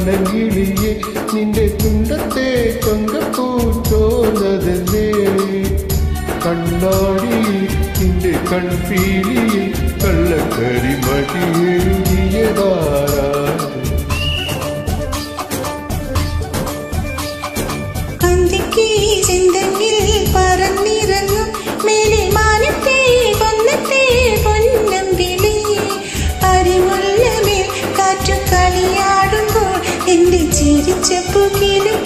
പനങ്കിളിയെ നിന്റെ തുണ്ടത്തെ കൊങ്കപ്പൂ തോന്നതല്ലേ കണ്ണാടി നിന്റെ കൺപീലിയിൽ കള്ളക്കരി മടിയെഴുതിയതാരാ പറന്നിറങ്ങും മേലെ മാനത്തെ പൊന്നത്തെ പൊന്നമ്പിളി അരിമുല്ലമേൽ കാറ്റു കളിയാടുമ്പോൾ എന്റെ ചിരിച്ച പുകിലും